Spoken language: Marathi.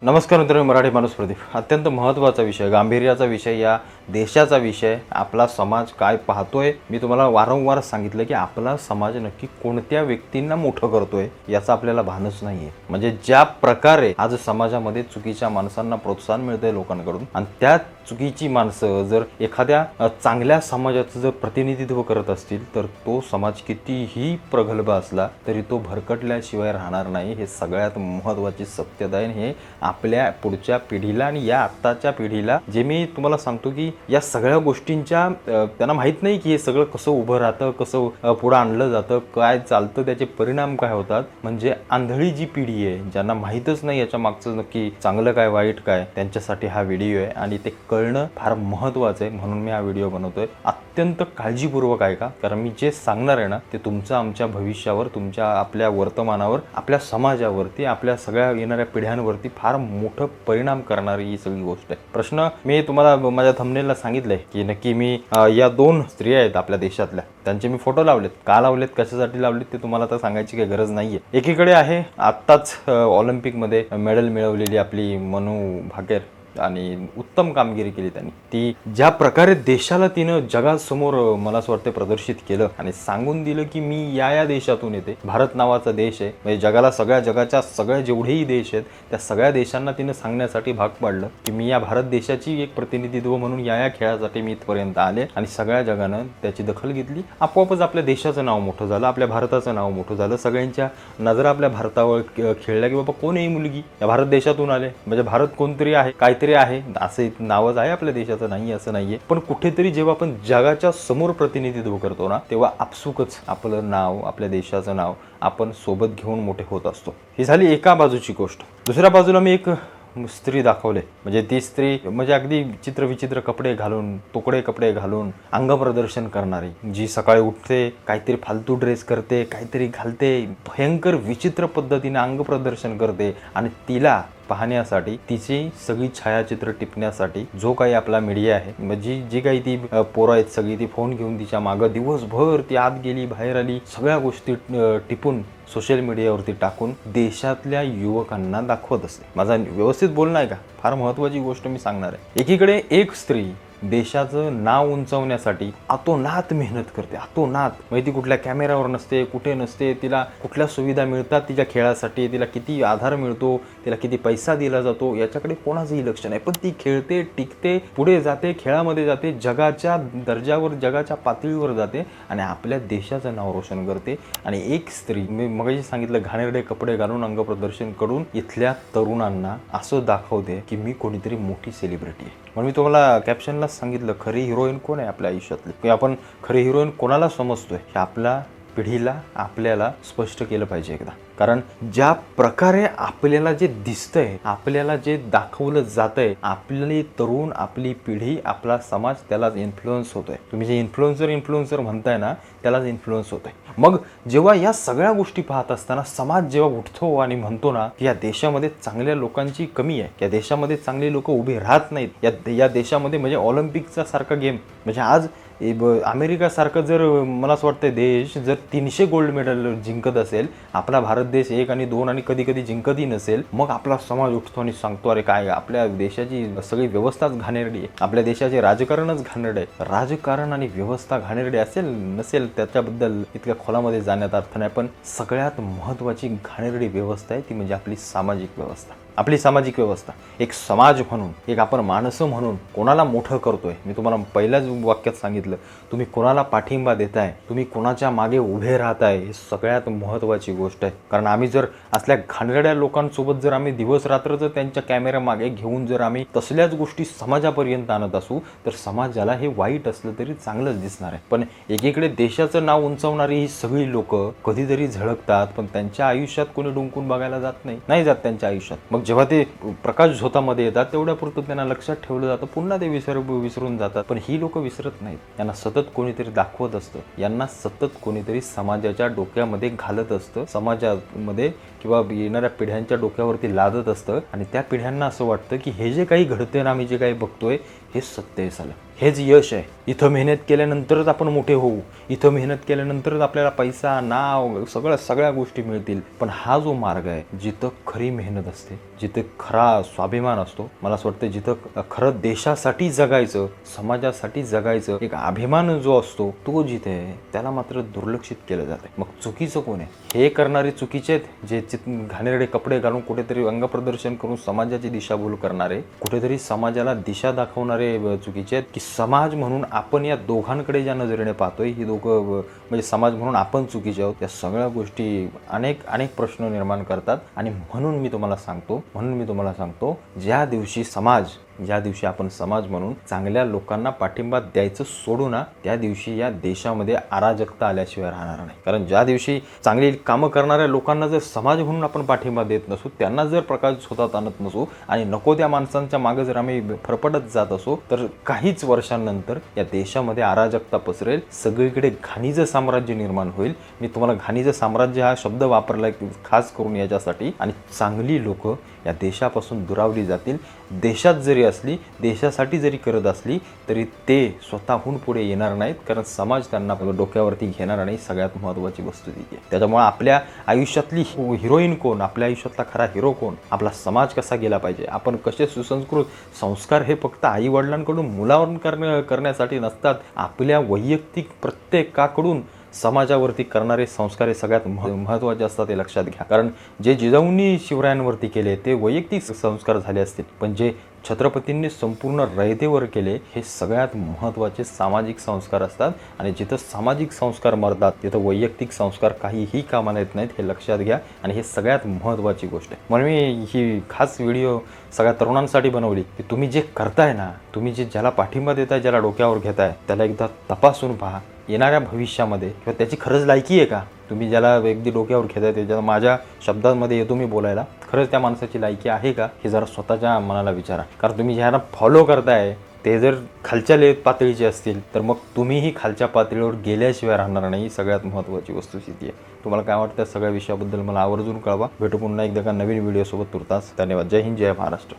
नमस्कार मित्रांनो, मराठी माणूस प्रदीप. अत्यंत महत्त्वाचा विषय, गांभीर्याचा विषय, या देशाचा विषय, आपला समाज काय पाहतोय. मी तुम्हाला वारंवार सांगितलं की आपला समाज नक्की कोणत्या व्यक्तींना मोठं करतोय याचा आपल्याला भानच नाहीये. म्हणजे ज्या प्रकारे आज समाजामध्ये चुकीच्या माणसांना प्रोत्साहन मिळतंय लोकांकडून, आणि त्या चुकीची माणसं जर एखाद्या चांगल्या समाजाचं जर प्रतिनिधित्व करत असतील तर तो समाज कितीही प्रगल्भ असला तरी तो भरकटल्याशिवाय राहणार नाही. हे सगळ्यात महत्त्वाची सत्यता आहे. हे आपल्या पुढच्या पिढीला आणि या आत्ताच्या पिढीला जे मी तुम्हाला सांगतो की या सगळ्या गोष्टींच्या त्यांना माहीत नाही की हे सगळं कसं उभं राहतं, कसं पुढं आणलं जातं, काय चालतं, त्याचे परिणाम काय होतात. म्हणजे आंधळी जी पिढी आहे, ज्यांना माहीतच नाही याच्या मागचं नक्की चांगलं काय वाईट काय, त्यांच्यासाठी हा व्हिडिओ आहे आणि ते कळणं फार महत्त्वाचं आहे. म्हणून मी हा व्हिडिओ बनवतोय. अत्यंत काळजीपूर्वक ऐका, कारण मी जे सांगणार आहे ना ते तुमचं आमच्या भविष्यावर, तुमच्या आपल्या वर्तमानावर, आपल्या समाजावरती, आपल्या सगळ्या येणाऱ्या पिढ्यांवरती फार मोठं परिणाम करणारी ही सगळी गोष्ट आहे. प्रश्न मी तुम्हाला माझ्या थंबनेलला सांगितलंय की नक्की मी या दोन स्त्रिया आहेत आपल्या देशातल्या, त्यांचे मी फोटो लावलेत. का लावलेत, कशासाठी लावलेत ते तुम्हाला तर सांगायची काही गरज नाहीये. एकीकडे आहे आत्ताच ऑलिम्पिकमध्ये मेडल मिळवलेली आपली मनू भाकेर, आणि उत्तम कामगिरी केली त्यांनी. ती ज्या प्रकारे देशाला तिनं जगासमोर मला असं वाटतं प्रदर्शित केलं आणि सांगून दिलं की मी या देशातून येते. भारत नावाचा देश आहे, म्हणजे जगाला जगाच्या सगळ्या जेवढेही देश आहेत त्या सगळ्या देशांना तिनं सांगण्यासाठी भाग पाडलं की मी या भारत देशाची एक प्रतिनिधित्व म्हणून या खेळासाठी मी इथपर्यंत आले. आणि सगळ्या जगानं त्याची दखल घेतली. आपोआपच आपल्या देशाचं नाव मोठं झालं, आपल्या भारताचं नाव मोठं झालं. सगळ्यांच्या नजरा आपल्या भारतावर खेळल्या की बाबा कोण ही मुलगी या भारत देशातून आले, म्हणजे भारत कोणतरी आहे, काहीतरी आहे, असं नावच आहे आपल्या देशाचं, नाही असं नाहीये. पण कुठेतरी जेव्हा आपण जगाच्या समोर प्रतिनिधित्व करतो ना तेव्हा आपसुकच आपलं नाव, आपल्या देशाचं नाव आपण सोबत घेऊन मोठे होत असतो. ही झाली एका बाजूची गोष्ट. दुसऱ्या बाजूला मी एक स्त्री दाखवले, म्हणजे ती स्त्री म्हणजे अगदी विचित्र कपडे घालून, तोकडे कपडे घालून अंग प्रदर्शन करणारी, जी सकाळी उठते, काहीतरी फालतू ड्रेस करते, काहीतरी घालते, भयंकर विचित्र पद्धतीने अंग प्रदर्शन करते. आणि तिला पाहण्यासाठी, तिची सगळी छायाचित्र टिपण्यासाठी जो काही आपला मीडिया आहे, म्हणजे जी काही ती पोरं आहेत सगळी, ती फोन घेऊन तिच्या मागं दिवसभर ती आत गेली बाहेर आली, सगळ्या गोष्टी टिपून सोशल मीडियावरती टाकून देशातल्या युवकांना दाखवत असते. माझा व्यवस्थित बोलणं आहे का? फार महत्त्वाची गोष्ट मी सांगणार आहे. एकीकडे एक स्त्री देशाचं नाव उंचावण्यासाठी अतोनात मेहनत करते, अतोनात. म्हणजे ती कुठल्या कॅमेऱ्यावर नसते, कुठे नसते, तिला कुठल्या सुविधा मिळतात तिच्या खेळासाठी, तिला किती आधार मिळतो, तिला किती पैसा दिला जातो याच्याकडे कोणाचंही लक्ष नाही. पण ती खेळते, टिकते, पुढे जाते, खेळामध्ये जाते, जगाच्या दर्जावर, जगाच्या पातळीवर जाते आणि आपल्या देशाचं नाव रोशन करते. आणि एक स्त्री, मी मगाशी सांगितलं, घाणेरडे कपडे घालून अंग प्रदर्शन करून इथल्या तरुणांना असं दाखवते की मी कोणीतरी मोठी सेलिब्रिटी आहे. म्हणून मी तुम्हाला कॅप्शनला सांगितलं, खरी हिरोईन कोण आहे आपल्या आयुष्यातली, की आपण खरी हिरोईन कोणाला समजतोय हे आपल्या पिढीला आपल्याला स्पष्ट केलं पाहिजे एकदा. कारण ज्या प्रकारे आपल्याला जे दिसतंय, आपल्याला जे दाखवलं जातंय, आपले तरुण, आपली पिढी, आपला समाज त्यालाच इन्फ्लुअन्स होतोय. तुम्ही जे इन्फ्लुएन्सर म्हणताय ना त्यालाच इन्फ्लुअन्स होतोय. मग जेव्हा या सगळ्या गोष्टी पाहत असताना समाज जेव्हा उठतो आणि म्हणतो ना की या देशामध्ये चांगल्या लोकांची कमी आहे, या देशामध्ये चांगले लोक उभे राहत नाहीत, या देशामध्ये, म्हणजे ऑलिम्पिकचा सारखा गेम, म्हणजे आज अमेरिकासारखं जर मला असं वाटतं देश जर 300 गोल्ड मेडल जिंकत असेल, आपला भारत देश 1 आणि 2 आणि कधी कधी जिंकतही नसेल, मग आपला समाज उठतो आणि सांगतो अरे काय, आपल्या देशाची सगळी व्यवस्थाच घाणेरडी आहे, आपल्या देशाचे राजकारणच घाणेरडे आहे. राजकारण आणि व्यवस्था घाणेरडी असेल नसेल त्याच्याबद्दल इतक्या खोलामध्ये जाण्यात अर्थ नाही. पण सगळ्यात महत्त्वाची घाणेरडी व्यवस्था आहे ती म्हणजे आपली सामाजिक व्यवस्था. आपली सामाजिक व्यवस्था, एक समाज म्हणून, एक आपण माणसं म्हणून कोणाला मोठं करतोय. मी तुम्हाला पहिल्याच वाक्यात सांगितलं, तुम्ही कोणाला पाठिंबा देताय, तुम्ही कोणाच्या मागे उभे राहताय, हे सगळ्यात महत्त्वाची गोष्ट आहे. कारण आम्ही जर असल्या घाणेरड्या लोकांसोबत जर आम्ही दिवस रात्र जर त्यांच्या कॅमेरा मागे घेऊन जर आम्ही तसल्याच गोष्टी समाजापर्यंत आणत असू तर समाजाला हे वाईट असलं तरी चांगलंच दिसणार आहे. पण एकीकडे देशाचं नाव उंचावणारी ही सगळी लोक कधीतरी झळकतात, पण त्यांच्या आयुष्यात कोणी डुंकून बघायला जात नाही जात त्यांच्या आयुष्यात. मग जेव्हा ते प्रकाश झोतामध्ये येतात तेवढ्यापुरतं त्यांना लक्षात ठेवलं जातं, पुन्हा ते विसरून जातात. पण ही लोक विसरत नाहीत. यांना सतत कोणीतरी दाखवत असतं, यांना सतत कोणीतरी समाजाच्या डोक्यामध्ये घालत असतं, समाजामध्ये किंवा येणाऱ्या पिढ्यांच्या डोक्यावरती लादत असतं. आणि त्या पिढ्यांना असं वाटतं की हे जे काही घडतंय ना, आम्ही जे काही बघतोय हेच सत्य आहे साला, हेच यश आहे. इथं मेहनत केल्यानंतरच आपण मोठे होऊ, इथं मेहनत केल्यानंतरच आपल्याला पैसा, नाव, सगळ्या गोष्टी मिळतील. पण हा जो मार्ग आहे, जिथं खरी मेहनत असते, जिथे खरा स्वाभिमान असतो, मला असं वाटतं जिथं खरं देशासाठी जगायचं, समाजासाठी जगायचं एक अभिमान जो असतो, तो जिथे आहे त्याला मात्र दुर्लक्षित केलं जातं. मग चुकीचं कोण आहे? हे करणारे चुकीचे आहेत, जे घाणेरडे कपडे घालून कुठेतरी अंगप्रदर्शन करून समाजाची दिशाभूल करणारे, कुठेतरी समाजाला दिशा दाखवणारे चुकीचे आहेत. की समाज म्हणून आपण या दोघांकडे ज्या नजरेने पाहतोय, ही दोघं म्हणजे समाज म्हणून आपण चुकीचे आहोत, या सगळ्या गोष्टी अनेक प्रश्न निर्माण करतात. आणि म्हणून मी तुम्हाला सांगतो ज्या दिवशी आपण समाज म्हणून चांगल्या लोकांना पाठिंबा द्यायचं सोडू ना, त्या दिवशी या देशामध्ये अराजकता आल्याशिवाय राहणार नाही. कारण ज्या दिवशी चांगली कामं करणाऱ्या लोकांना जर समाज म्हणून आपण पाठिंबा देत नसू, त्यांना जर प्रकाश स्वतः आणत नसू आणि नको त्या माणसांच्या मागे जर आम्ही फरफटत जात असू, तर काहीच वर्षांनंतर या देशामध्ये अराजकता पसरेल, सगळीकडे घाणीचं साम्राज्य निर्माण होईल. मी तुम्हाला घाणीचं साम्राज्य हा शब्द वापरला खास करून याच्यासाठी. आणि चांगली लोक या देशापासून दुरावली जातील. देशात जरी असली, देशासाठी जरी करत असली, तरी ते स्वतःहून पुढे येणार नाहीत, कारण समाज त्यांना डोक्यावरती घेणार नाही. सगळ्यात महत्त्वाची वस्तू ती आहे. त्याच्यामुळे आपल्या आयुष्यातली हिरोईन कोण, आपल्या आयुष्यातला खरा हिरो कोण, आपला समाज कसा गेला पाहिजे, आपण कसे सुसंस्कृत, संस्कार हे फक्त आई वडिलांकडून मुलावर करण्यासाठी नसतात, आपल्या वैयक्तिक प्रत्येकाकडून समाजावरती करणारे संस्कार हे सगळ्यात महत्त्वाचे असतात, हे लक्षात घ्या. कारण जे जिजाऊंनी शिवरायांवरती केले ते वैयक्तिक संस्कार झाले असतील, पण जे छत्रपतींनी संपूर्ण रयतेवर केले हे सगळ्यात महत्त्वाचे सामाजिक संस्कार असतात. आणि जिथं सामाजिक संस्कार मरतात तिथं वैयक्तिक संस्कार काहीही कामाला येत नाहीत, हे लक्षात घ्या. आणि हे सगळ्यात महत्त्वाची गोष्ट आहे. म्हणून मी ही खास व्हिडिओ सगळ्या तरुणांसाठी बनवली की तुम्ही जे करताय ना, तुम्ही ज्याला पाठिंबा देताय, ज्याला डोक्यावर घेताय, त्याला एकदा तपासून पहा. येणाऱ्या भविष्यामध्ये किंवा त्याची खरंच लायकी आहे का, तुम्ही ज्याला अगदी डोक्यावर घेताय, त्याच्या माझ्या शब्दांमध्ये येतो मी बोलायला, खरंच त्या माणसाची लायकी आहे का, हे जरा स्वतःच्या मनाला विचारा. कारण तुम्ही ज्यांना फॉलो करताय ते जर खालच्या पातळीचे असतील, तर मग तुम्हीही खालच्या पातळीवर गेल्याशिवाय राहणार नाही. ही सगळ्यात महत्त्वाची वस्तुस्थिती आहे. तुम्हाला काय वाटतं सगळ्या विषयाबद्दल मला आवर्जून कळवा. भेटू पुन्हा एकदा का नवीन व्हिडिओसोबत. तुर्तास धन्यवाद. जय हिंद, जय महाराष्ट्र.